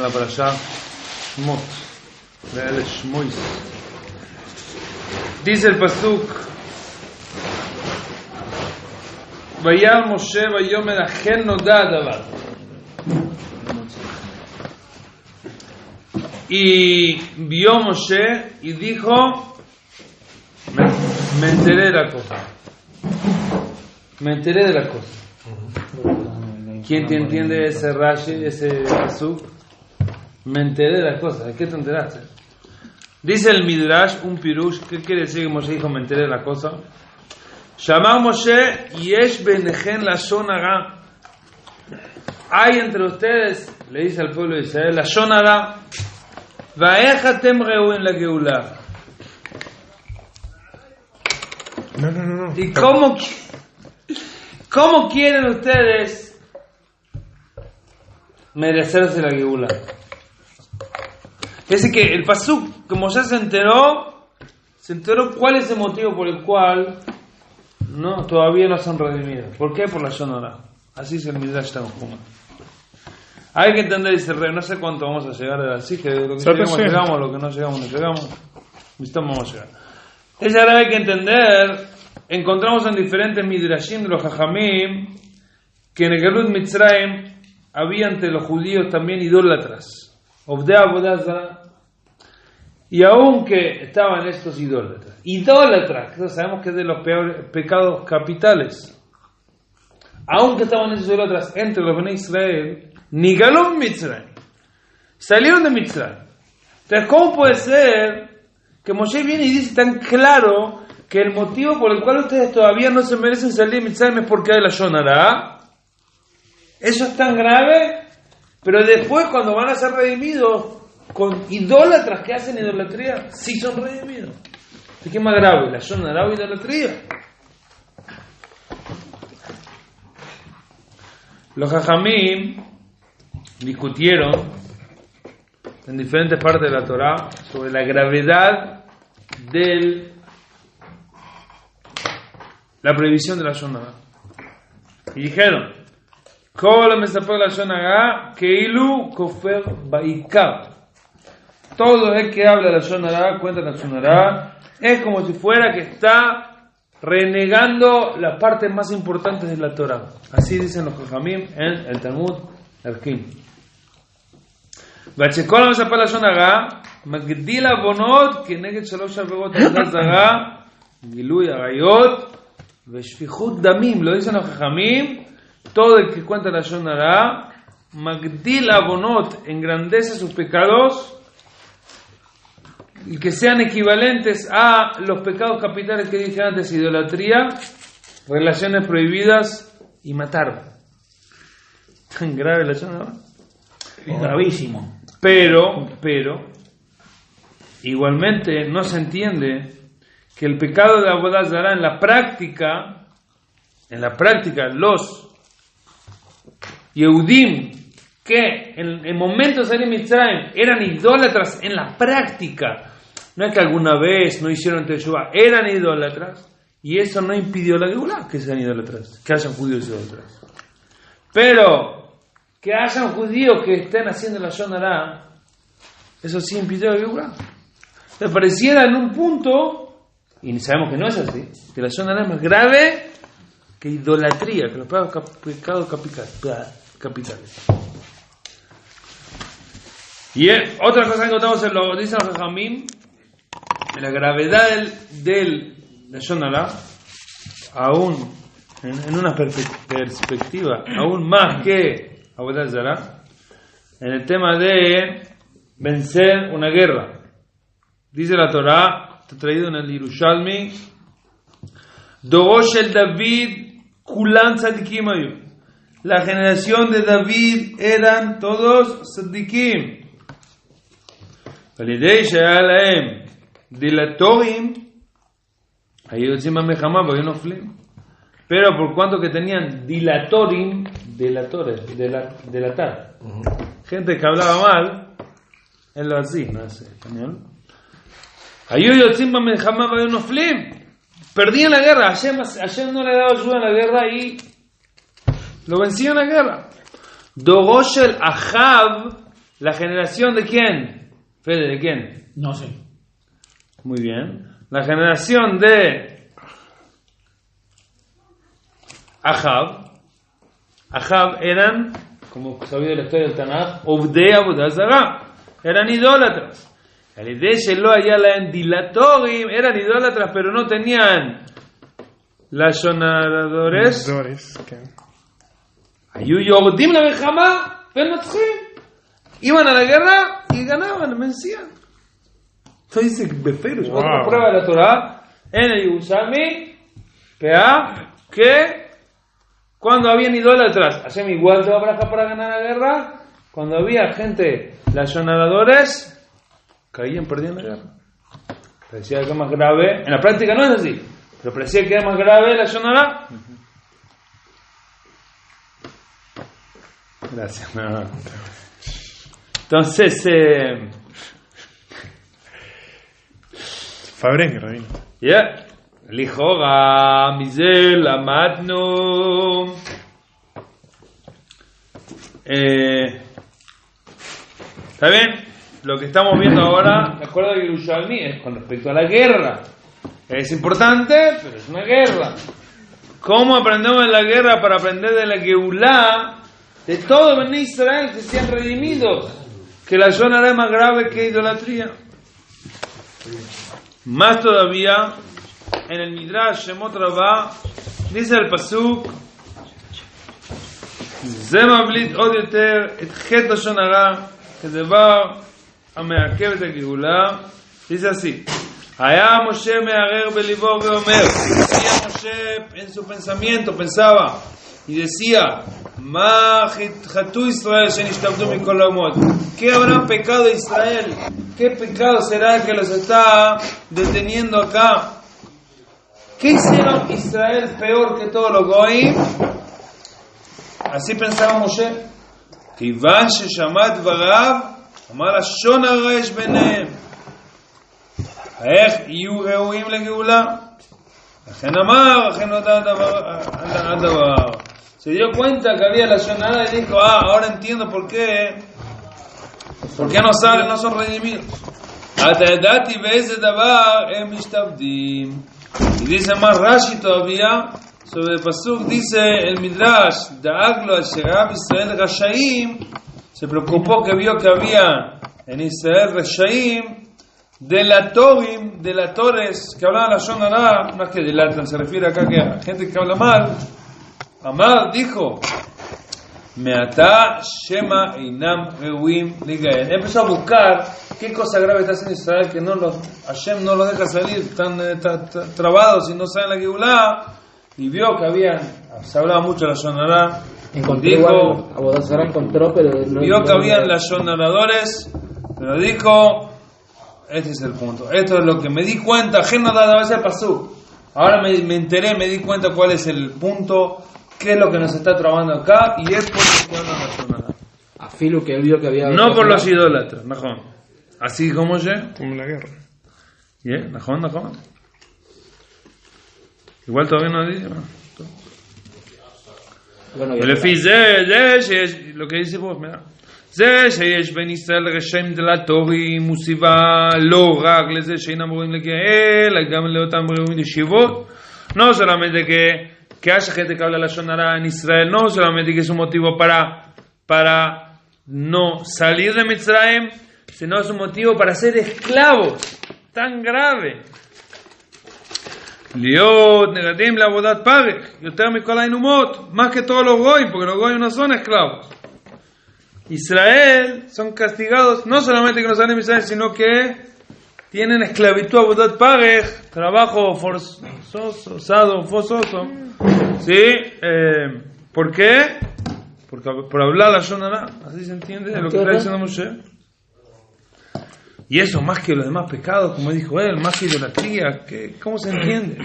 la parashá Shmot, de Shmois. Dice el pasuk: Vayal Moshe vayomer achen noda hadavar. Y vio Moshe y dijo: me enteré de la cosa. Me enteré de la cosa. ¿Quién te entiende ese Rashi, ese pasuk? Me enteré de las cosas. ¿De qué te enteraste? Dice el Midrash, un pirush. ¿Qué quiere decir que Moshe dijo me enteré de la cosa? Shamar Moshe yesh benechen lashon hara. Hay entre ustedes, le dice al pueblo de Israel, lashon hara. Va'ech atem reuin la geula. No. ¿Y cómo quieren ustedes merecerse la geula? Es decir, que el pasuk, como ya se enteró cuál es el motivo por el cual todavía no son redimidos. ¿Por qué? Por la Shonara. Así es el Midrash Tanjuma. Hay que entender, dice el rey, no sé cuánto vamos a llegar a así, que lo que llegamos, lo que no llegamos, no llegamos. Vamos a llegar. Es ahora hay que entender, encontramos en diferentes Midrashim de los Jajamim, que en el Galut Mitzrayim había entre los judíos también idólatras. Obdea Abodazara. Y aunque estaban estos idólatras, que sabemos que es de los peores pecados capitales, aunque estaban esos idólatras entre los Bnei Israel, ni Galut Mitzrayim, salieron de Mitzrayim. Entonces, ¿cómo puede ser que Moshe viene y dice tan claro que el motivo por el cual ustedes todavía no se merecen salir de Mitzrayim es porque hay la Shonara? Eso es tan grave, pero después cuando van a ser redimidos con idólatras que hacen idolatría, sí son redimidos. ¿Qué es más grave, la Shonara o idolatría? Los Jajamim discutieron en diferentes partes de la Torá sobre la gravedad de la prohibición de la Shonara. Y dijeron: Kol mesaper la Shonara keilu kofer ba'ikar. Todo el que habla de la Shonara, cuenta la Shonara, es como si fuera que está renegando las partes más importantes de la Torá. Así dicen los Jajamim en el Talmud Erkin. והשכל המספר לשון הרע מגדיל עוונות כנגד 3 עבירות עבודת זרה, גילוי עריות ושפיכות דמים. Lo dicen los Jajamim, todo el que cuenta la לשון הרע magdil abonot, engrandece sus pecados y que sean equivalentes a los pecados capitales que dije antes: idolatría, relaciones prohibidas y matar. Tan grave la לשון הרע. Es gravísimo. Pero, igualmente no se entiende que el pecado de Avodah Zará en la práctica, los Yehudim que en el momento de salir de Mitzrayim eran idólatras en la práctica, no es que alguna vez no hicieron Teshuvah, eran idólatras, y eso no impidió la Geulá, que sean idólatras, que hayan judíos idólatras. Pero que hayan judíos que estén haciendo la Shonara, eso sí impidió la Geulá. Me pareciera en un punto, y sabemos que no es así, que la Shonara es más grave que idolatría, que los pecados capitales. Y otra cosa que encontramos en lo dicen los Jajamim, en la gravedad del Shonara, aún en una perspectiva aún más que Avodah Zará, en el tema de vencer una guerra. Dice la Torá, está traído en el Yerushalmi: Doro shel David kulan tzadikim ayu. La generación de David eran todos tzadikim. Validei shaya lahem dilatorim היו יוצאים מהמלחמה והיו נופלים. Pero por cuanto que tenían dilatorim, delatar. Gente que hablaba mal, él lo hacía, no es español. היו יוצאים במלחמה והיו נופלים. Perdían la guerra. Hashem no le daba ayuda en la guerra y lo vencían en la guerra. דורו של אחאב ¿La generación de quién? Fede, ¿de quién? No sé. Muy bien. La generación de Ahab. Ahab eran, como sabía la historia del Tanaj, Obdei Avodah Zarah. Eran idólatras. Al idea Shelo Ayalan Dilatorim, eran idólatras, pero no tenían לשון כן. היו יורדים למלחמה ונצחים. iban a la guerra y ganaban, vencían. Esto dice Beferus, otra prueba de la Torah en el Yerushalmi, que cuando habían idólatras, Hashem igual te va a brajar para ganar la guerra. Cuando había gente, lasonadores, caían, perdían la guerra. Parecía que era más grave. En la práctica no es así, pero parecía que era más grave la sonara. Gracias. No. Entonces, Fabrenque, Rabino. ya, לכאורה מזה למדנו ¿está bien? Lo que estamos viendo ahora, de acuerdo a Yerushalmi, es con respecto a la guerra. Es importante, pero es una guerra. ¿Cómo aprendemos de la guerra para aprender de la Geulá? De todo Bnei Israel que sean redimidos. Que la zona es más grave que idolatría. Más todavía, en el Midrash Shemot Rabbah, dice el Pasuk, זה מבליט עוד יותר את חטא לשון הרע כדבר המעכב את הגאולה. dice así, היה משה מערער בליבו ואומר, decía Moshe en su pensamiento, pensaba y decía, מה חטאו ישראל שנשתעבדו מכל האומות? ¿Qué habrá pecado Israel? ¿Qué pecado será que los está deteniendo acá? ¿Qué hicieron Israel peor que todos los goyim? Así pensaba Moshe. כיוון ששמע דבריו, אמר לשון הרע יש ביניהם. איך יהיו ראויים לגאולה? לכן אמר, לכן נודע הדבר. Se dio cuenta que había la sonada y dijo, ahora entiendo por qué no salen, no son redimidos. עתה ידעתי באיזה דבר הם משתעבדים. Y dice más Rashi todavía, sobre el pasuk, dice el Midrash, Da'aglo al Sherab Israel Rashaim, se preocupó que vio que había en Israel Rashaim, delatores, que hablaban la Shonara, no es que delatan, se refiere acá que a gente que habla mal. Amar dijo, Meatá Shema Einam Reuim Ligael. Empezó a buscar qué cosa grave está haciendo Israel, que Hashem no los deja salir, están trabados y no saben la Geulá, y vio que se hablaba mucho de la Shonara. Dijo, vio que habían las Shonaradores, pero dijo, este es el punto, esto es lo que me di cuenta, ahora me enteré, me di cuenta cuál es el punto, qué es lo que nos está trabando acá, y es por lo que hablan la Shonara. Afilo que él vio que había... No por los idólatras, Najón. Así como yo. Como la guerra. Najón. Igual todavía no dice. ולפי זה שיש, lo que dice vos, mira. זה שיש בין ישראל לרשעים דלתורים מוסיבה לא רק לזה שאינם ראויים לגאל, אלא גם לאותם ראויים לישיבות. No solamente que haya gente que habla la Shonara en Israel, no solamente que es un motivo para no salir de Mitzrayim, sino es un motivo para ser esclavos, tan grave. להיות נגדים לעבודת פרך, יותר מכל האינומות, más que todos los goyim, porque los goyim no son esclavos. Israel son castigados, no solamente que no salen de Israel, sino que tienen esclavitud, עבודת פרך, trabajo forzoso. ¿Sí? ¿Por qué? Porque por hablar la Shonara, así se entiende lo que está diciendo Moshe. Y eso más que los demás pecados, como dijo él, más que idolatría, ¿cómo se entiende?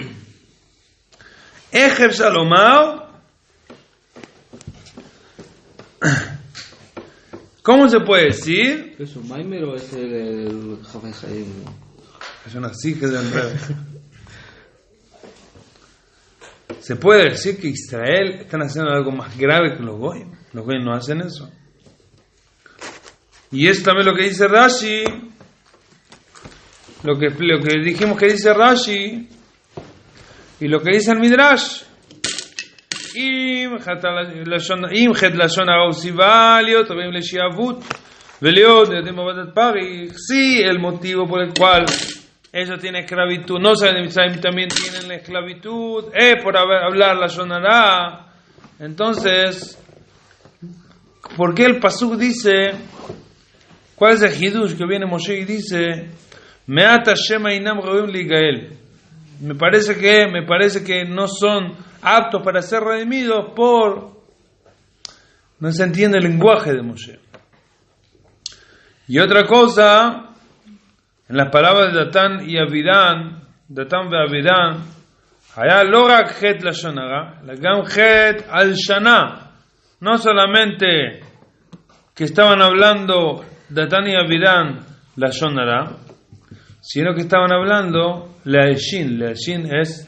Ejer Shalomao, ¿cómo se puede decir? ¿Es un Maimer o es el Jafes Haim? Es una sige del revés. ¿Se puede decir que Israel están haciendo algo más grave que los goyim? Los goyim no hacen eso. Y es también lo que dice Rashi, lo que dijimos que dice Rashi, y lo que dice el Midrash. Si el motivo por el cual ellos tienen esclavitud, no saben de Mitzrayim, también tienen la esclavitud, es por hablar la Shonará. Entonces, ¿por qué el Pasuk dice, cuál es el Hidush que viene Moshe y dice, Me'at Hashem einam re'im ligael? Me parece que no son aptos para ser redimidos no se entiende el lenguaje de Moshe. Y otra cosa, en las palabras de Datán y Avirán, Datán y Avirán, allá lo rak het la shonara, la gam het al shana. No solamente que estaban hablando Datán y Avirán la shonara, sino que estaban hablando la Eshin. La Eshin es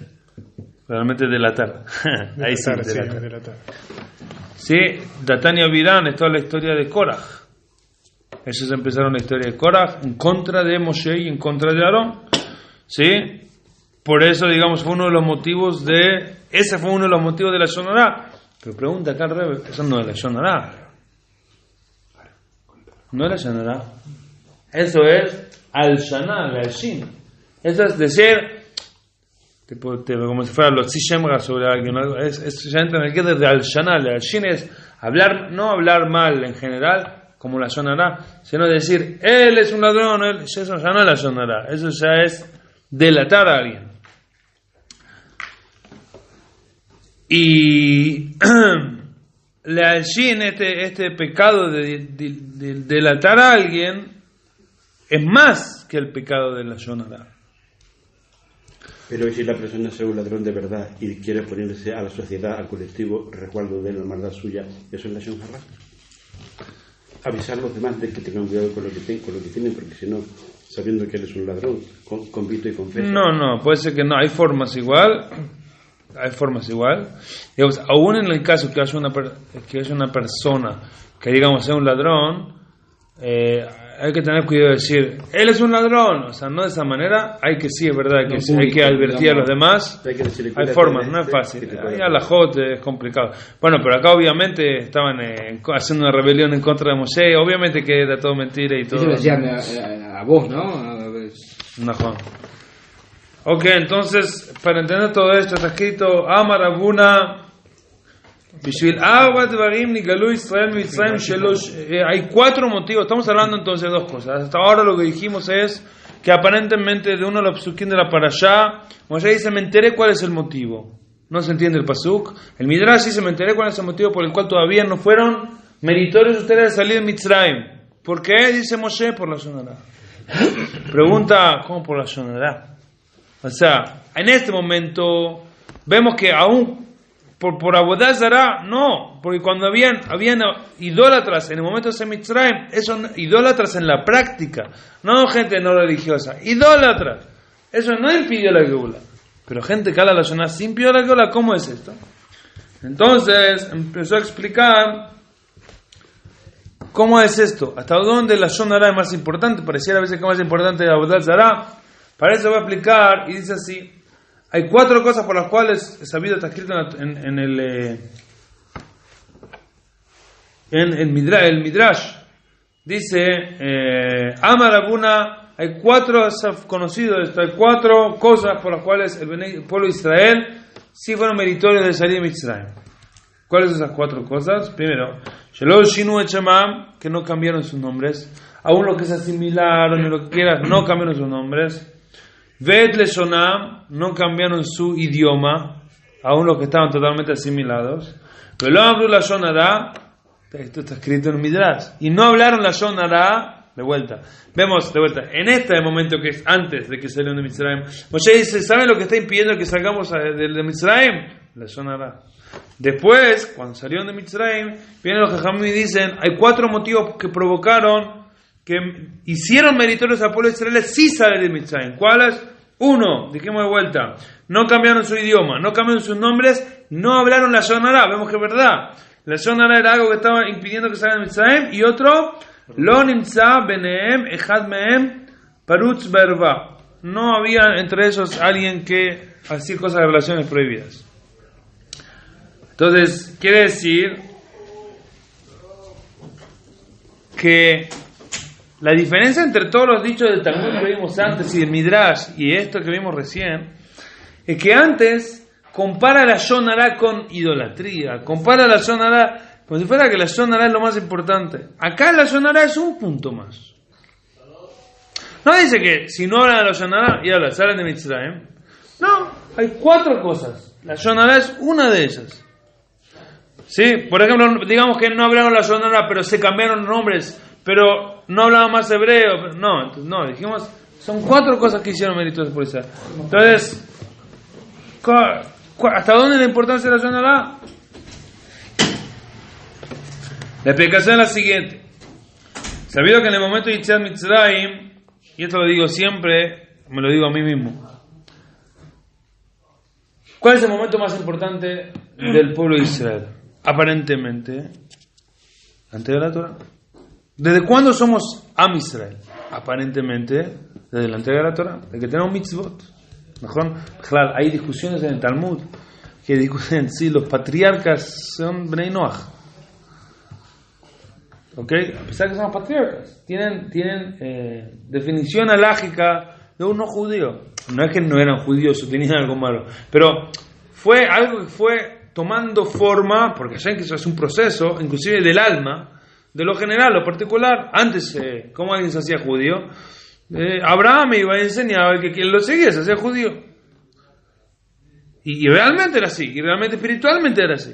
realmente delatar. Ahí sí, delatar. Sí, Datán y Avirán es toda la historia de Korah. Ellos empezaron la historia de Korah en contra de Moshe y en contra de Aarón. ¿Sí? Por eso, digamos, ese fue uno de los motivos de la Shonará. Pero pregunta acá al Rebbe, eso no es la Shonará. No es la Shonará. Eso es Al-Shana, la Shin. Eso es decir, como si fuera los Shemra sobre alguien. Ya entra en el que de Al-Shana, la Shin es no hablar mal en general, como la Shonará, sino decir, él es un ladrón, eso ya no es la Shonará, eso ya es delatar a alguien. Y la Shin, este pecado de delatar a alguien, es más que el pecado de la Shonará. Pero si la persona es un ladrón de verdad y quiere ponerse a la sociedad, al colectivo, resguardo de la maldad suya, ¿eso es la Shonará? Avisar a los demás de que tengan cuidado con lo que tienen, porque si no, sabiendo que él es un ladrón, convito y confeso. No, puede ser que no, hay formas igual. Digamos, aún en el caso que haya una persona que, digamos, sea un ladrón, hay que tener cuidado de decir, él es un ladrón, o sea, no de esa manera, es verdad que hay que advertir a los demás, hay formas, no es fácil, ahí a la jote es complicado. Bueno, pero acá obviamente estaban haciendo una rebelión en contra de Moshe, obviamente que era todo mentira y todo. Eso lo decían a vos, ¿no? No. Ok, entonces, para entender todo esto, está escrito, Amar Abuna, hay 4 motivos. Estamos hablando entonces de 2 cosas. Hasta ahora lo que dijimos es que aparentemente de uno de los psukim de la parashá, Moshe dice, me enteré cuál es el motivo. No se entiende el pasuk. El Midrash dice, me enteré cuál es el motivo por el cual todavía no fueron meritorios ustedes de salir de Mitzrayim. ¿Por qué? Dice Moshe, por la Shonará. Pregunta, ¿cómo por la Shonará? O sea, en este momento vemos que aún por Abodá Zará, no, porque cuando habían idólatras en el momento de Mitzrayim, son idólatras en la práctica, no gente no religiosa, idólatras. Eso no impidió la Geula, pero gente que habla la Shonará sin impidió la Geula, ¿cómo es esto? Entonces empezó a explicar cómo es esto, hasta dónde la Shonará es más importante. Pareciera a veces que es más importante la Abodá Zará. Para eso voy a explicar, y dice así. Hay 4 cosas por las cuales es sabido, está escrito en el Midrash. Dice, Amar Abuna, hay 4 conocidos, hay 4 cosas por las cuales el pueblo de Israel sí fueron meritorios de salir de Mitzrayim. ¿Cuáles son esas 4 cosas? Primero, Shelo Shinu et Shemam, que no cambiaron sus nombres. Aún los que se asimilaron y lo que quieras, no cambiaron sus nombres. Ved Leshonam, no cambiaron su idioma, aún los que estaban totalmente asimilados. Velo hablu la Shonará, esto está escrito en Midrash, y no hablaron la Shonará. Vemos de vuelta, en este momento que es antes de que salieron de Mitzrayim, Moshe dice, ¿saben lo que está impidiendo que salgamos de Mitzrayim? La Shonará. Después, cuando salieron de Mitzrayim, vienen los Jajamim y dicen, hay 4 motivos que provocaron, que hicieron meritorios al pueblo de Israel sí salir de Mitzrayim. ¿Cuáles? 1, dijimos de vuelta, no cambiaron su idioma, no cambiaron sus nombres, no hablaron la Shonará. Vemos que es verdad, la Shonará era algo que estaba impidiendo que salgan de Mitzrayim. Y otro, Lo nimtza benehem echad mehem parutz berva. No había entre ellos alguien que hacía cosas de relaciones prohibidas. Entonces, quiere decir que la diferencia entre todos los dichos del Talmud que vimos antes y del Midrash y esto que vimos recién es que antes compara la Lashon Hara con idolatría, compara la Lashon Hara como si fuera que la Lashon Hara es lo más importante. Acá la Lashon Hara es un punto más. No dice que si no hablan de la Lashon Hara y hablan, salen de Mitzrayim. No, hay 4 cosas. La Lashon Hara es una de ellas. ¿Sí? Por ejemplo, digamos que no hablaron la Lashon Hara, pero se cambiaron nombres, pero no hablaban más hebreo. No, dijimos, son 4 cosas que hicieron méritos por eso. Entonces, ¿hasta dónde es la importancia de la Lashon Hara? La explicación es la siguiente. Sabido que en el momento de Yetziat Mitzrayim, y esto lo digo siempre, me lo digo a mí mismo, ¿cuál es el momento más importante del pueblo de Israel? Aparentemente, la entrega de la Torah. ¿Desde cuándo somos Am Israel? Aparentemente, desde la entrega de la Torah, de que tenemos mitzvot. Claro, hay discusiones en el Talmud que discuten si los patriarcas son Bnei Noach. ¿Ok? A pesar de que son los patriarcas, tienen definición alágica de un no judío. No es que no eran judíos o tenían algo malo, pero fue algo que fue tomando forma, porque saben que eso es un proceso, inclusive del alma, de lo general, lo particular. Antes, ¿cómo alguien se hacía judío? Abraham iba a enseñar que quien lo seguía se hacía judío. Y realmente era así, y realmente espiritualmente era así.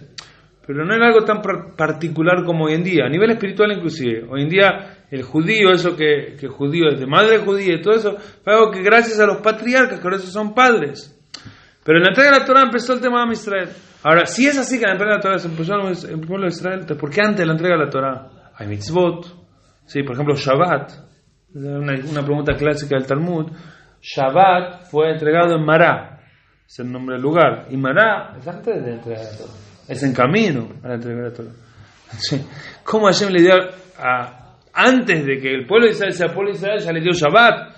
Pero no era algo tan particular como hoy en día, a nivel espiritual inclusive. Hoy en día el judío, eso que judío es de madre judía y todo eso, fue algo que gracias a los patriarcas, que ahora esos son padres. Pero en la entrega de la Torah empezó el tema de Israel. Ahora, si es así que en la entrega de la Torah se empezó en el pueblo de Israel, ¿por qué antes de la entrega de la Torah hay mitzvot? Sí, por ejemplo, Shabbat, una pregunta clásica del Talmud. Shabbat fue entregado en Mará, es el nombre del lugar, y Mará es antes de la entrega de la Torah, es en camino a la entrega de la Torah. ¿Cómo Hashem le dio antes de que el pueblo de Israel sea pueblo de Israel, ya le dio Shabbat?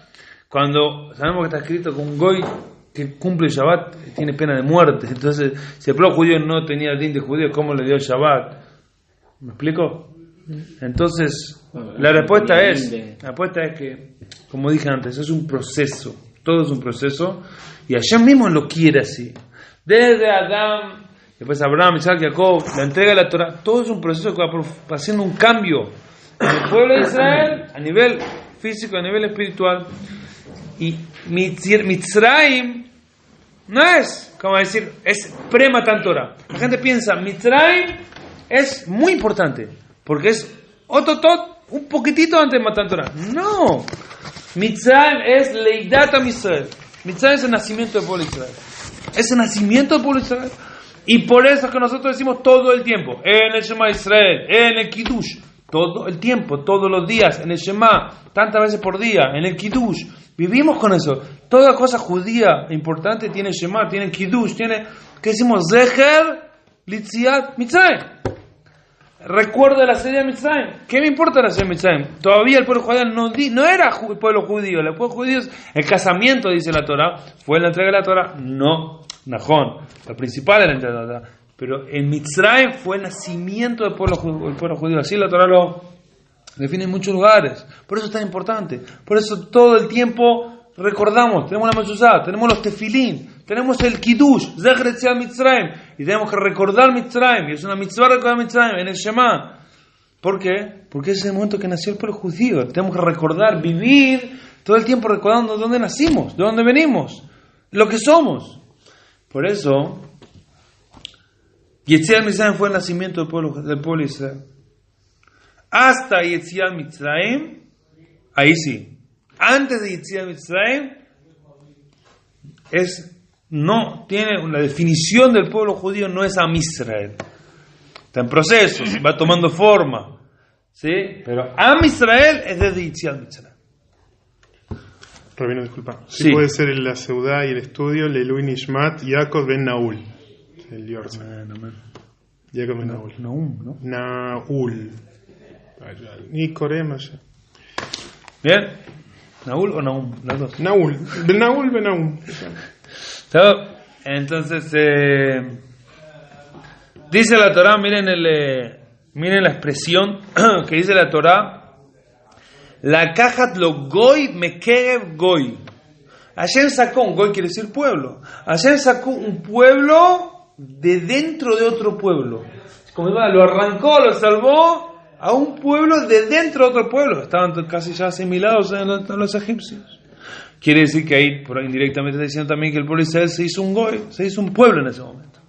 Cuando sabemos que está escrito que un goy que cumple Shabbat tiene pena de muerte. Entonces, si el pueblo judío no tenía el din de judío, ¿cómo le dio Shabbat? ¿Me explico? Entonces, la respuesta es que, como dije antes, es un proceso. Todo es un proceso. Y Hashem mismo lo quiere así. Desde Adán, después Abraham, Isaac, Jacob, la entrega de la Torah, todo es un proceso que va haciendo un cambio en el pueblo de Israel a nivel físico, a nivel espiritual. Y Mitzrayim no es, como decir, es pre-Matan Torah. La gente piensa, Mitzrayim es muy importante, porque es ototot, un poquitito antes de Matan Torah. No, Mitzrayim es Leidat Am Israel. Mitzrayim es el nacimiento del pueblo de Israel. Es el nacimiento del pueblo de Israel. Y por eso es que nosotros decimos todo el tiempo, en el Shema Israel, en el Kiddush, todo el tiempo, todos los días, en el Shema, tantas veces por día, en el Kiddush. Vivimos con eso. Toda cosa judía importante tiene Shema, tiene Kiddush, tiene, ¿qué decimos? Zecher, Litziat, Mitzrayim. Recuerdo de la serie de Mitzrayim. ¿Qué me importa la serie de Mitzrayim? Todavía el pueblo judío no era el pueblo judío. El pueblo judío, el casamiento, dice la Torah, fue la entrega de la Torah. No, Najón, la principal de la entrega de la Torah. Pero en Mitzrayim fue el nacimiento del pueblo judío. Así la Torah lo define en muchos lugares. Por eso es tan importante. Por eso todo el tiempo recordamos. Tenemos la mezuzá, tenemos los tefilín, tenemos el kiddush, Zecher Yetziat Mitzrayim, y tenemos que recordar Mitzrayim. Y es una mitzvah recordar Mitzrayim en el Shema. ¿Por qué? Porque ese es el momento que nació el pueblo judío. Tenemos que recordar, vivir todo el tiempo recordando de dónde nacimos, de dónde venimos, lo que somos. Por eso Yetziat Mitzrayim fue el nacimiento del pueblo de Israel. Hasta Yetziat Mitzrayim, ahí sí. Antes de Yetziat Mitzrayim, no tiene la definición del pueblo judío, no es Am Israel. Está en proceso, va tomando forma, ¿sí? Pero Am Israel es desde Yetziat Mitzrayim. Rabino, disculpa. Sí. Puede ser en la Seudá y el estudio Leilui Nishmat Yaakov ben Naul. El Yorza. Yaakov ben Naul. Naum, ¿no? Naul. Ni Corem allá. ¿Bien? ¿Naúl o Naum? Las dos. Naúl. Benaúl, Benaúm. Entonces, dice la Torá, miren la expresión que dice la Torá: la cajat lo goy mekerev goy. Hashem sacó, un goy quiere decir pueblo. Hashem sacó un pueblo de dentro de otro pueblo. Como digo, lo arrancó, lo salvó a un pueblo de dentro de otro pueblo. Estaban casi ya asimilados a los egipcios. Quiere decir que ahí, por indirectamente está diciendo también que el pueblo de Israel se hizo un goy, se hizo un pueblo en ese momento.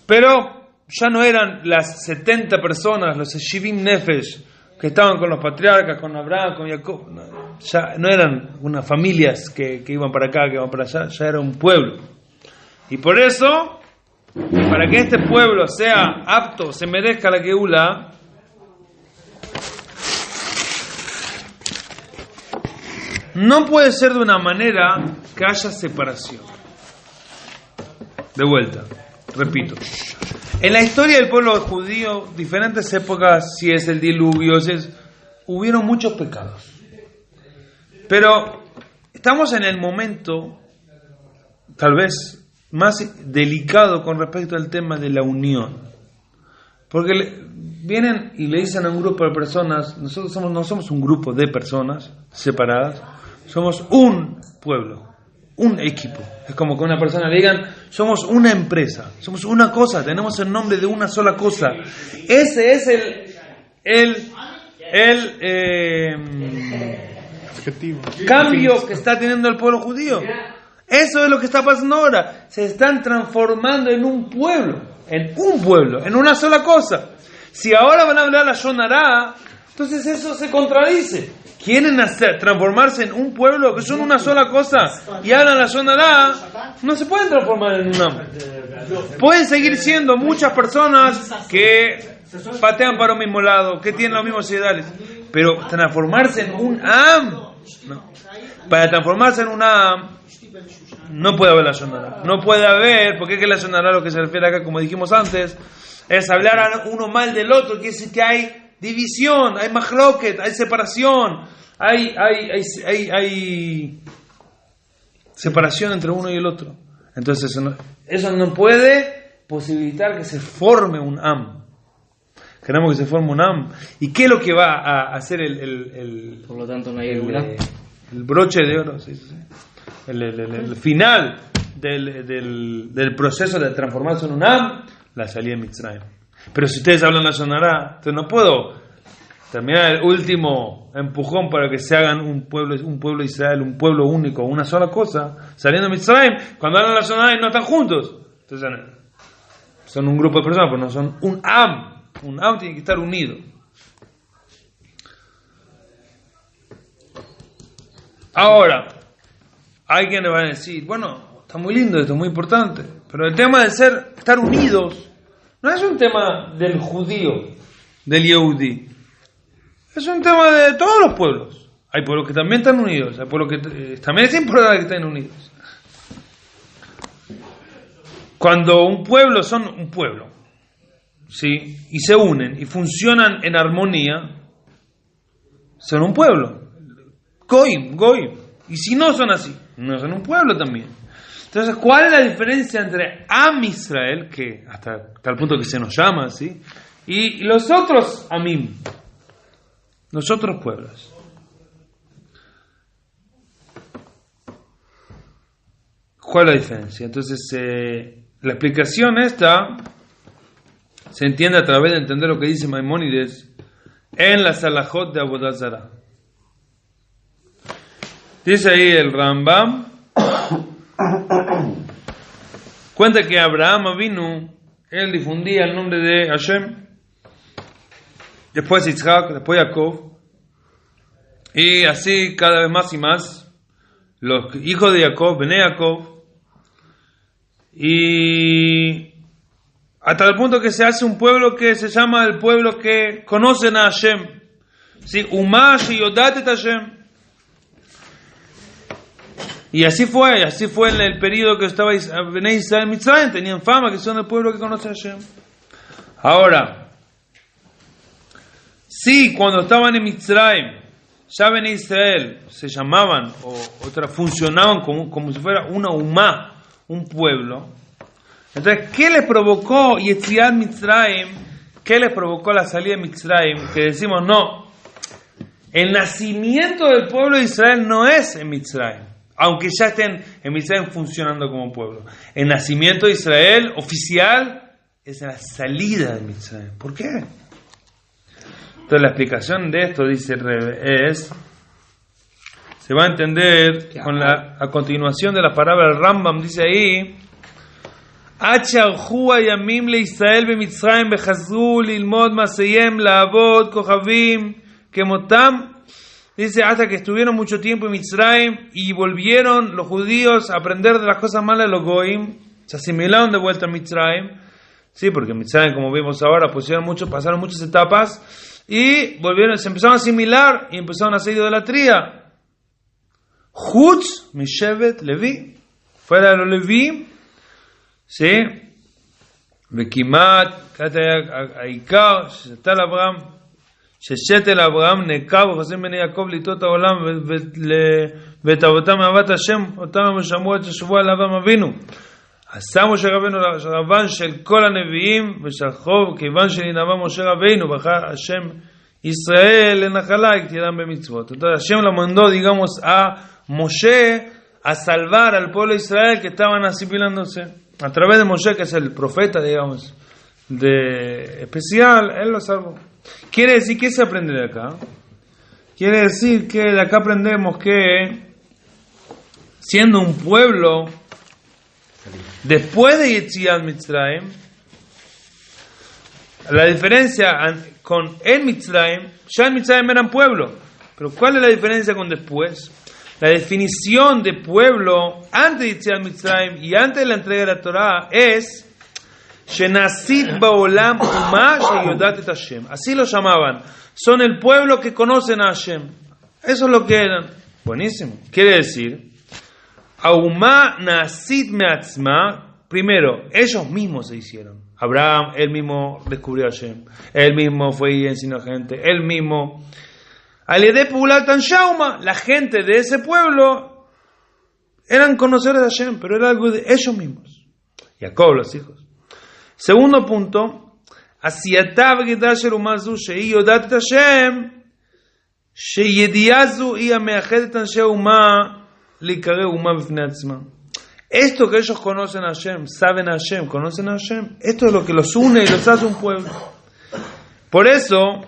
Pero ya no eran las 70 personas, los Shivim Nefesh, que estaban con los patriarcas, con Abraham, con Jacob. Ya no eran unas familias que iban para acá, que iban para allá, ya era un pueblo. Y por eso, para que este pueblo sea apto, se merezca la Geula, no puede ser de una manera que haya separación. De vuelta, repito. En la historia del pueblo judío, diferentes épocas, si es el diluvio, hubieron muchos pecados. Pero estamos en el momento, tal vez, más delicado con respecto al tema de la unión. Porque vienen y le dicen a un grupo de personas, nosotros no somos un grupo de personas separadas, somos un pueblo, un equipo. Es como que una persona le digan, somos una empresa, somos una cosa, tenemos el nombre de una sola cosa. Ese es el cambio que está teniendo el pueblo judío. Eso es lo que está pasando ahora. Se están transformando en un pueblo, en una sola cosa. Si ahora van a hablar la Shonará, entonces eso se contradice. Quieren transformarse en un pueblo que son una sola cosa y hablan la Shonará, no se pueden transformar en un am. Pueden seguir siendo muchas personas que patean para un mismo lado, que tienen los mismos ideales, pero transformarse en un am, no. Para transformarse en un am no puede haber la Shonará. No puede haber, porque es que la Shonará, lo que se refiere acá, como dijimos antes, es hablar a uno mal del otro, quiere decir que hay división, hay mahloket, hay separación, hay separación entre uno y el otro. Entonces eso no puede posibilitar que se forme un am. Queremos que se forme un am. ¿Y qué es lo que va a hacer por lo tanto no hay el broche de oro? Sí. El final del proceso de transformarse en un am, la salida de Mitzrayim. Pero si ustedes hablan la Shonará, entonces no puedo terminar el último empujón para que se hagan un pueblo de Israel, un pueblo único, una sola cosa, saliendo de Mitzrayim, cuando hablan la Shonará y no están juntos. Entonces son un grupo de personas, pero no son un am. Un am tiene que estar unido. Ahora, hay quien le va a decir, bueno, está muy lindo esto, muy importante, pero el tema de estar unidos no es un tema del judío, del Yehudi. Es un tema de todos los pueblos. Hay pueblos que también están unidos, hay pueblos que también es importante que estén unidos. Cuando un pueblo son un pueblo, ¿sí? Y se unen y funcionan en armonía, son un pueblo. Goim. Y si no son así, no son un pueblo también. Entonces, ¿cuál es la diferencia entre Am Israel, que hasta tal punto que se nos llama así, y los otros Amim, los otros pueblos? ¿Cuál es la diferencia? Entonces, la explicación esta se entiende a través de entender lo que dice Maimónides en la Salahot de Avodat Zarah. Dice ahí el Rambam, cuenta que Abraham Avinu, él difundía el nombre de Hashem, después Yitzhak, después Jacob, y así cada vez más y más los hijos de Jacob, Bene Jacob, y hasta el punto que se hace un pueblo que se llama el pueblo que conocen a Hashem, ¿sí? Umah Sheyodat et Hashem. Y así fue en el periodo que estaba Bnei Israel en Mitzrayim, tenían fama que son el pueblo que conoce a Hashem. Ahora, sí, cuando estaban en Mitzrayim, ya Bnei Israel se llamaban funcionaban como si fuera una umá, un pueblo. Entonces, ¿qué les provocó Yetziat Mitzrayim? ¿Qué les provocó la salida de Mitzrayim? Que decimos, no, el nacimiento del pueblo de Israel no es en Mitzrayim, aunque ya estén en Mitzrayim funcionando como pueblo. El nacimiento de Israel oficial es en la salida de Mitzrayim. ¿Por qué? Entonces la explicación de esto, dice el Rebbe, se va a entender a continuación de la palabra del Rambam, dice ahí, Acharhu ayamim le Israel b'Mitzrayim b'chazru lilmod maseyem la'avod kochavim kemotam. Dice, hasta que estuvieron mucho tiempo en Mitzrayim y volvieron los judíos a aprender de las cosas malas de los goyim, se asimilaron de vuelta a Mitzrayim, sí, porque en Mitzrayim, como vimos ahora, pasaron muchas etapas y se empezaron a asimilar y empezaron a hacer idolatría. Chutz mishevet Levi, fuera de los Levi, sí, Bekimat, Aikar, Shetal Abraham, ששתל אברהם נקב וחסים בני יעקב לטעות העולם ותאוותם אהבת השם אותם המשמרו את ששבוע על אברהם אבינו. עשה משה רבנו רבן של כל הנביאים ושלחו כיוון שננבא משה רבנו בחר השם Israel en Najalá y tiran bemitzvot. Entonces Hashem lo mandó, digamos, a Moshe a salvar al pueblo de Israel que estaban asimilándose. A través de Moshe, que es el profeta, digamos, especial, él lo salvó. Quiere decir, ¿qué se aprende de acá? Quiere decir que de acá aprendemos que siendo un pueblo después de Yetziat Mitzrayim, la diferencia con el Mitzrayim, ya en Mitzrayim eran pueblo, pero ¿cuál es la diferencia con después? La definición de pueblo antes de Yetziat Mitzrayim y antes de la entrega de la Torah es Shenasit Baolam Umah Sheyodat et Hashem. Así lo llamaban. Son el pueblo que conocen a Hashem. Eso es lo que eran. Buenísimo. Quiere decir, Aumah Nasit Meatzma. Primero, ellos mismos se hicieron. Abraham, él mismo descubrió a Hashem. Él mismo fue y enseñó a gente. Él mismo. Aliede Pulat Anshauma. La gente de ese pueblo eran conocedores de Hashem, pero era algo de ellos mismos. Jacob, los hijos. Segundo punto, Asiyata v'gedah shel umah zu shehi yodat et Hashem, sheyediah zu hi hameachedet anshe umah likare umah b'fnei atzma. Esto que ellos conocen a Hashem, saben a Hashem, conocen a Hashem, esto es lo que los une y los hace un pueblo. Por eso,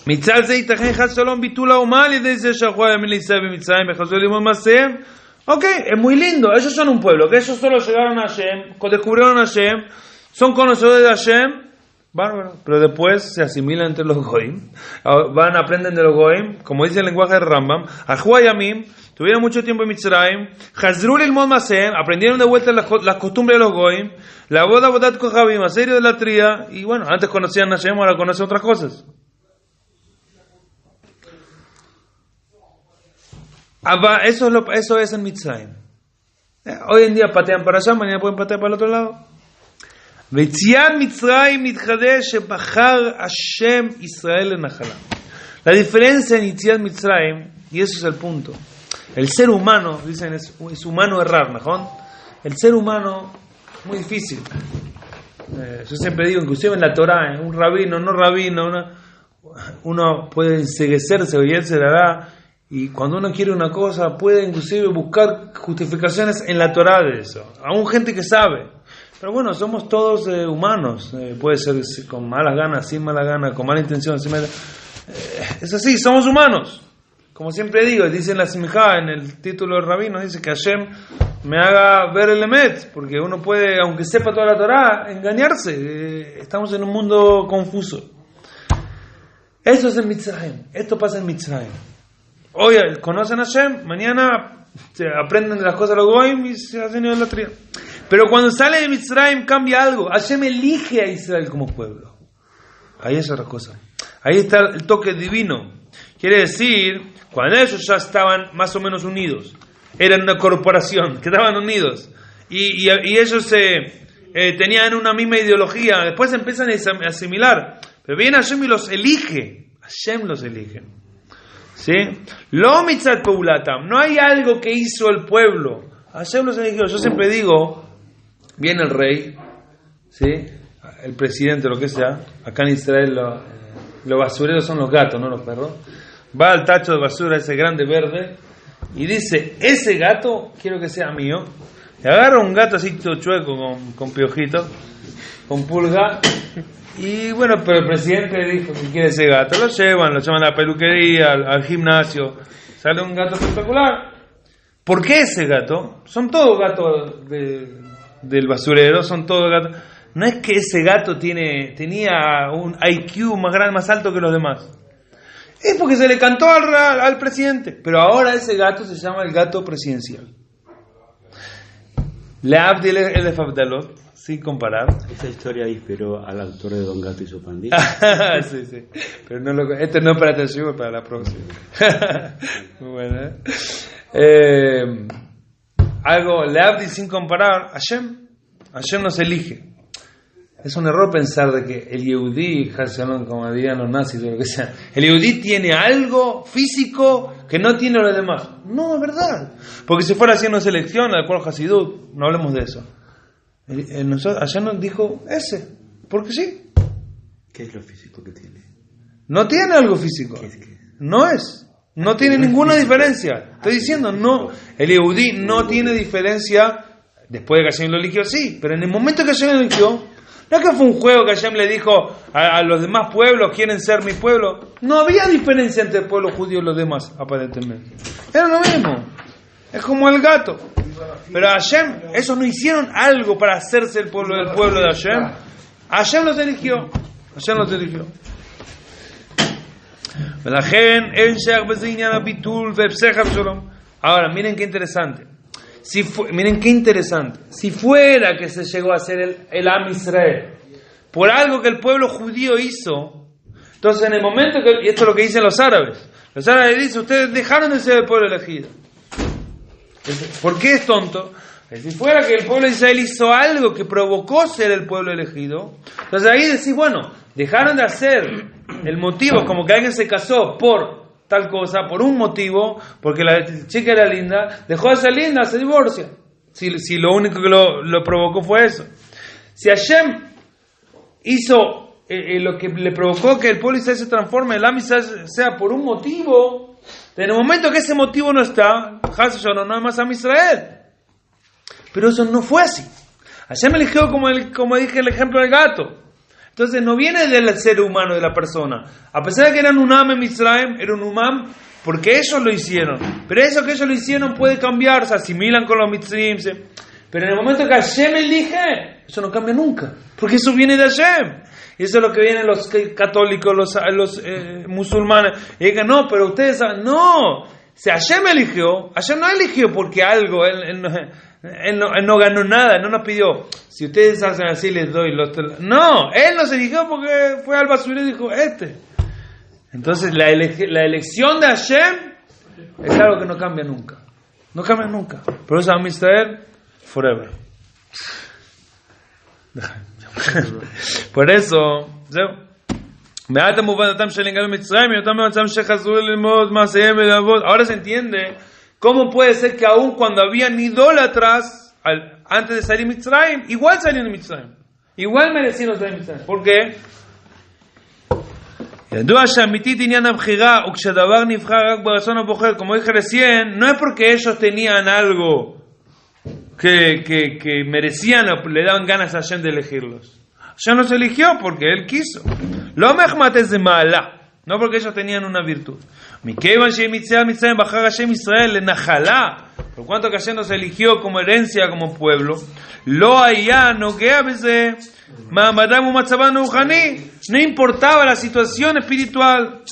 mitzal ze yitachon chas shalom bitul haumah al-yedei ze shalchu hayamim li'Israel b'Mitzrayim v'chazru lilmod ma'asehem. Ok, es muy lindo. Ellos son un pueblo, que ellos solo llegaron a Hashem, descubrieron a Hashem, son conocedores de Hashem, bárbaro. Pero después se asimilan entre los goyim, aprenden de los goyim, como dice el lenguaje de Rambam, Ahuayamim, tuvieron mucho tiempo en Mitzrayim, Chazru lilmod ma'asehem, aprendieron de vuelta las costumbres de los goyim, la boda bodat kochavim, hacer idolatría, y bueno, antes conocían a Hashem, ahora conocen otras cosas. Eso es en Mitzrayim. Hoy en día patean para allá, mañana pueden patear para el otro lado. Yetziat Mitzrayim nitchadesh shebachar Hashem Israel lenajalá. La diferencia en Yetziat Mitzrayim, y eso es el punto. El ser humano, dicen, es humano errar, ¿no? El ser humano es muy difícil. Yo siempre digo, inclusive en la Torah, un rabino, no rabino, uno puede enseguecerse o irse de la. Y cuando uno quiere una cosa, puede inclusive buscar justificaciones en la Torah de eso. Aún gente que sabe. Pero bueno, somos todos humanos. Puede ser con malas ganas, sin malas ganas, con mala intención. Sin es así, somos humanos. Como siempre digo, dice en la Simjá, en el título del rabino, dice que Hashem me haga ver el Emet. Porque uno puede, aunque sepa toda la Torah, engañarse. Estamos en un mundo confuso. Eso es en Mitzrayim. Esto pasa en Mitzrayim. Hoy conocen a Hashem, mañana se aprenden de las cosas de los goyim y se hacen idolatría. Pero cuando sale de Mitzrayim cambia algo. Hashem elige a Israel como pueblo. Ahí es otra cosa. Ahí está el toque divino. Quiere decir, cuando ellos ya estaban más o menos unidos, eran una corporación, que estaban unidos. Y ellos tenían una misma ideología. Después empiezan a asimilar. Pero viene Hashem y los elige. Hashem los elige. ¿Sí? Lo mitzat peulatam. No hay algo que hizo el pueblo. Hashem los eligió. Yo siempre digo, viene el rey, ¿sí? El presidente, lo que sea. Acá en Israel los basureros son los gatos, no los perros. Va al tacho de basura, ese grande verde, y dice, ese gato quiero que sea mío. Y agarra un gato así todo chueco, con piojito, con pulga. Y bueno, pero el presidente dijo que quiere ese gato. Lo llevan a la peluquería, al gimnasio. Sale un gato espectacular. ¿Por qué ese gato? Son todos gatos del basurero, son todos gatos. No es que ese gato tenía un IQ más grande, más alto que los demás. Es porque se le cantó al presidente. Pero ahora ese gato se llama el gato presidencial. Leabdil el Fabdalot, sin comparar. Esa historia inspiró al autor de Don Gato y su pandilla. Sí. Pero este no es para atención, es para la próxima. Muy bueno, algo, Leabdil sin comparar, Hashem nos elige. Es un error pensar de que el Yehudí, como dirían los nazis o lo que sea, el Yehudí tiene algo físico que no tiene los demás. No, es verdad. Porque si fuera haciendo selección, al cual Hasidut, no hablemos de eso. Allá nos dijo ese, porque sí. ¿Qué es lo físico que tiene? No tiene algo físico. ¿Qué es qué? No tiene ninguna diferencia. Estoy diciendo, no. El Yehudí no tiene diferencia. Después de que Hashem lo eligió, sí. Pero en el momento que Hashem lo eligió, no es que fue un juego que Hashem le dijo a los demás pueblos, quieren ser mi pueblo. No había diferencia entre el pueblo judío y los demás, aparentemente. Era lo mismo. Es como el gato. Pero Hashem, esos no hicieron algo para hacerse el pueblo del pueblo de Hashem. Hashem los eligió. Ahora, miren qué interesante. Si fuera que se llegó a hacer el Am Israel por algo que el pueblo judío hizo, entonces en el momento que, y esto es lo que dicen los árabes dicen, ustedes dejaron de ser el pueblo elegido. ¿Por qué es tonto? Si fuera que el pueblo de Israel hizo algo que provocó ser el pueblo elegido, entonces ahí decís, bueno, dejaron de hacer el motivo, como que alguien se casó por tal cosa, por un motivo, porque la chica era linda, dejó de ser linda, se divorcia. Si lo único que lo provocó fue eso. Si Hashem hizo lo que le provocó que el pueblo Israel se transforme, el Am Israel sea por un motivo, en el momento que ese motivo no está, no hay más Am Israel. Pero eso no fue así. Hashem eligió, como dije, el ejemplo del gato. Entonces no viene del ser humano de la persona. A pesar de que eran un Am en Misraim, era un Umam porque ellos lo hicieron. Pero eso que ellos lo hicieron puede cambiar, se asimilan con los Mitzrim. Pero en el momento que Hashem elige, eso no cambia nunca. Porque eso viene de Hashem. Y eso es lo que vienen los católicos, los musulmanes. Y digan, no, pero ustedes saben. No, si Hashem eligió, Hashem no eligió porque algo, Él no ganó nada, no nos pidió, si ustedes hacen así les doy los... No, Él nos eligió porque fue al basurero y dijo, Entonces la elección de Hashem es algo que no cambia nunca. No cambia nunca. Por eso Am Israel, forever. Por eso, ahora se entiende cómo puede ser que aún cuando habían idólatras antes de salir de Mitzrayim, igual salieron de Mitzrayim, igual merecieron salir de Mitzrayim. ¿Por qué? Como dije recién, no es porque ellos tenían algo que merecían o le daban ganas a Hashem de elegirlos. Hashem los eligió porque Él quiso. Lo mehmat es de ma'ala, no porque ellos tenían una virtud. Por cuanto que Hashem nos eligió como herencia, como pueblo, no importaba la situación espiritual.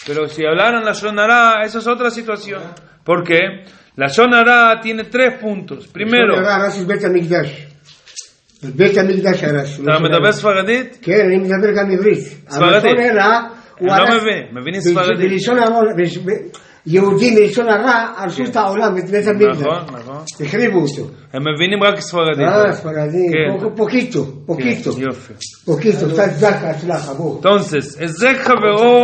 Pero si hablaran la Lashon Hara, esa es otra situación. ¿Por qué? La Lashon Hara tiene 3 puntos. Primero, בית המקדש הרש. אתה מדבר ספרדית? כן, אני מדבר גם עברית. ספרדית. אני לא מבין ספרדית. בלשון יהודים בלשון הרע הרסו את העולם, את בית המקדש. נכון. החריבו אותו. הם מבינים רק ספרדית. ספרדית, פוקיטו. יופי. פוקיטו, קצת זק הצלחה, בוא. Entonces, היזק חברו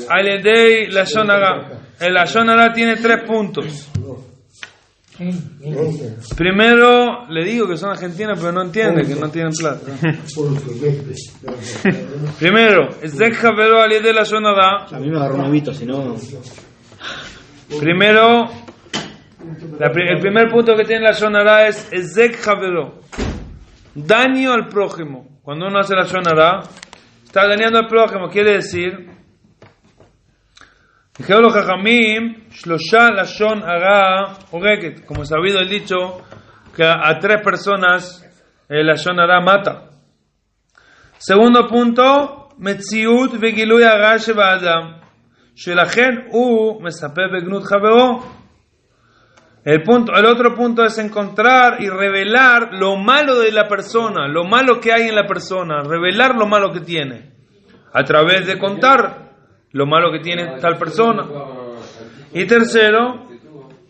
על ידי לשון הרע. El לשון הרע tiene 3 puntos. Primero, le digo que son argentinos, pero no entienden, que no tienen plata. Primero, היזק חברו על ידי לשון הרע. A mí me agarró un hábito, si no... Primero, el primer punto que tiene la Shonara es Ezek Javero, daño al prójimo. Cuando uno hace la Shonara, está dañando al prójimo, quiere decir, dijeron los Jajamim, Shlosha Lashon Hara Oreket, como sabido el dicho, que a 3 personas la Shonara mata. Segundo punto, Metziut Vegilui Hara Sheba Adam. שלכן הוא מספר בגנות חברו. El otro punto es encontrar y revelar lo malo de la persona, lo malo que hay en la persona, revelar lo malo que tiene, a través de contar lo malo que tiene tal persona. Y tercero,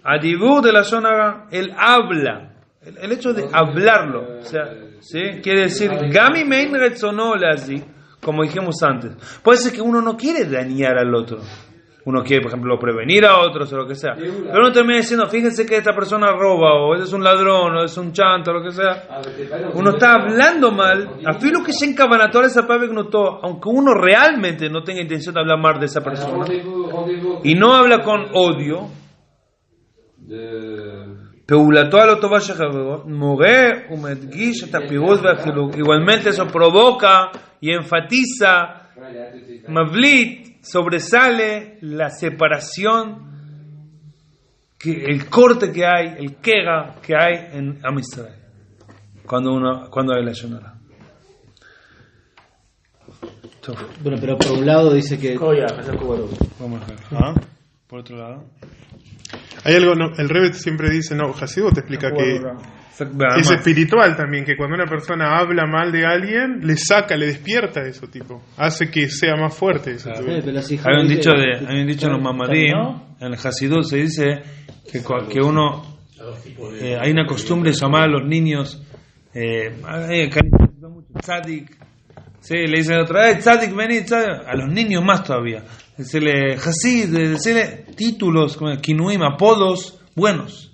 adibur de la zona, el habla, el hecho de hablarlo, o sea, ¿sí? Quiere decir, gami mein retzono así. Como dijimos antes, puede ser que uno no quiere dañar al otro, uno quiere, por ejemplo, prevenir a otros o lo que sea, pero uno termina diciendo, fíjense que esta persona roba, o es un ladrón, o es un chanto, lo que sea. Uno está hablando mal, afilo que se encabanató esa pabe que notó, aunque uno realmente no tenga intención de hablar mal de esa persona, y no habla con odio. Igualmente eso provoca y enfatiza, mavlit, sobresale la separación, el corte que hay, el kega que hay en Am Israel cuando hay la Shonara. Bueno, pero por un lado dice que... Vamos a ver. Por otro lado, hay algo, no, el Rebbe siempre dice, no, Hasidut te explica que es espiritual también, que cuando una persona habla mal de alguien, le despierta eso, tipo, hace que sea más fuerte eso. Hay un dicho en los Mamadim, en el Hasidut se dice que uno, hay una costumbre de llamar a los niños, tzadik, sí, le dicen otra vez, tzadik, vení, tzadik, a los niños más todavía. Decirle Hasid, decirle títulos, como kinuim, apodos buenos.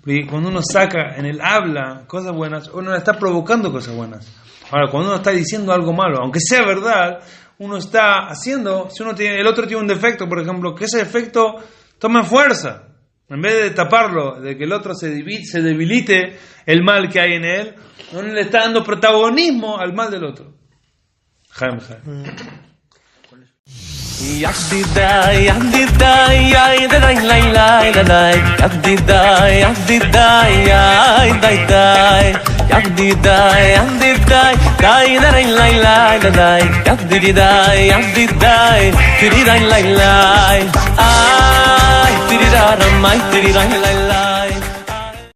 Porque cuando uno saca en el habla cosas buenas, uno está provocando cosas buenas. Ahora, cuando uno está diciendo algo malo, aunque sea verdad, uno está haciendo, si el otro tiene un defecto, por ejemplo, que ese defecto tome fuerza. En vez de taparlo, de que el otro se debilite el mal que hay en él, uno le está dando protagonismo al mal del otro. Jaime. Yadidai, yadidai, yadidai, yadidai, yadidai, yadidai, yadidai, yadidai, yadidai, yadidai, yadidai, yadidai, tiridai, ay, tiridai, ay, tiridai,